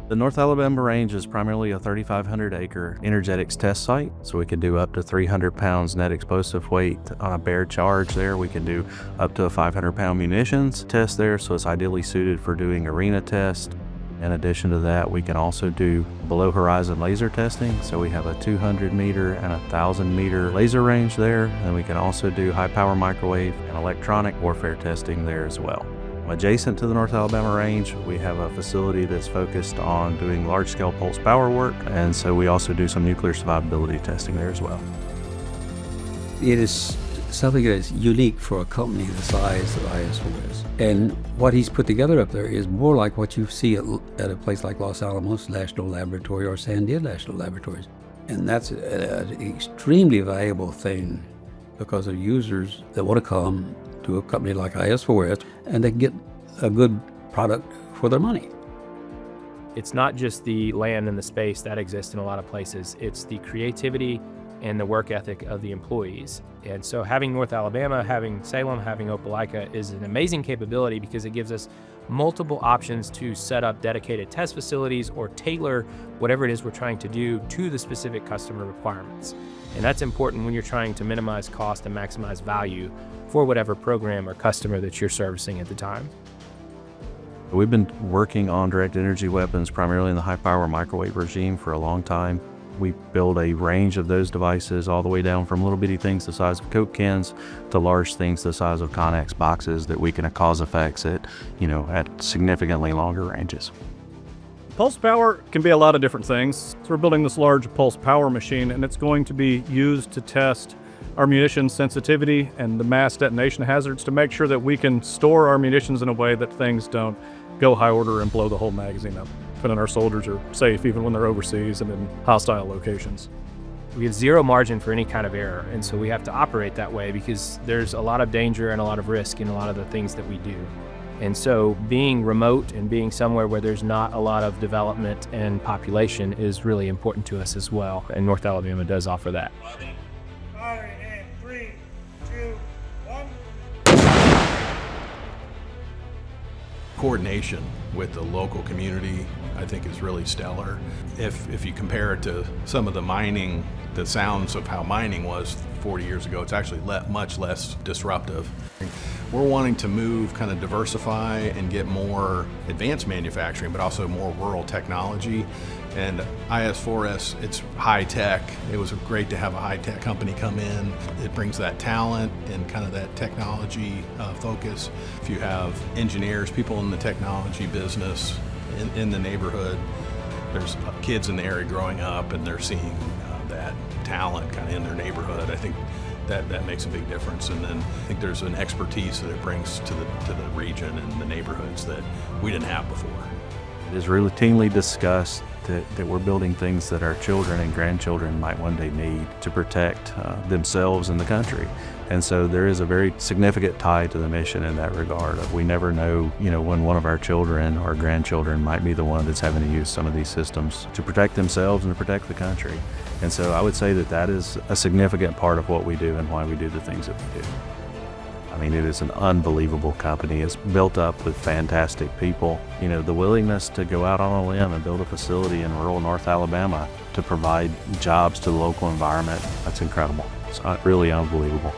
The North Alabama range is primarily a 3,500 acre energetics test site, so we can do up to 300 pounds net explosive weight on a bare charge there. We can do up to a 500 pound munitions test there, so it's ideally suited for doing arena tests. In addition to that, we can also do below horizon laser testing, so we have a 200 meter and 1,000 meter laser range there, and we can also do high power microwave and electronic warfare testing there as well. Adjacent to the North Alabama range, we have a facility that's focused on doing large-scale pulse power work, and so we also do some nuclear survivability testing there as well. It is something that is unique for a company the size of IS4S. And what he's put together up there is more like what you see at a place like Los Alamos National Laboratory or Sandia National Laboratories. And that's an extremely valuable thing because of users that want to come to a company like IS4S, and they get a good product for their money. It's not just the land and the space that exists in a lot of places, it's the creativity and the work ethic of the employees. And so having North Alabama, having Salem, having Opelika is an amazing capability because it gives us multiple options to set up dedicated test facilities or tailor whatever it is we're trying to do to the specific customer requirements. And that's important when you're trying to minimize cost and maximize value for whatever program or customer that you're servicing at the time. We've been working on directed energy weapons primarily in the high power microwave regime for a long time. We build a range of those devices all the way down from little bitty things the size of Coke cans to large things the size of Connex boxes that we can cause effects at significantly longer ranges. Pulse power can be a lot of different things. So we're building this large pulse power machine, and it's going to be used to test our munitions sensitivity and the mass detonation hazards to make sure that we can store our munitions in a way that things don't go high order and blow the whole magazine up. And our soldiers are safe even when they're overseas and in hostile locations. We have zero margin for any kind of error, and so we have to operate that way because there's a lot of danger and a lot of risk in a lot of the things that we do. And so being remote and being somewhere where there's not a lot of development and population is really important to us as well, and North Alabama does offer that. Firing in 3, 2, 1. Coordination with the local community, I think, is really stellar. If you compare it to some of the mining, the sounds of how mining was 40 years ago, it's actually much less disruptive. We're wanting to move, kind of diversify and get more advanced manufacturing, but also more rural technology. And IS4S, it's high tech. It was great to have a high tech company come in. It brings that talent and kind of that technology focus. If you have engineers, people in the technology business in the neighborhood, there's kids in the area growing up and they're seeing that talent kind of in their neighborhood. I think that makes a big difference. And then I think there's an expertise that it brings to the region and the neighborhoods that we didn't have before. It is routinely discussed that we're building things that our children and grandchildren might one day need to protect themselves and the country. And so there is a very significant tie to the mission in that regard. We never know, when one of our children or grandchildren might be the one that's having to use some of these systems to protect themselves and to protect the country. And so I would say that is a significant part of what we do and why we do the things that we do. I mean, it is an unbelievable company. It's built up with fantastic people. The willingness to go out on a limb and build a facility in rural North Alabama to provide jobs to the local environment, that's incredible. It's really unbelievable.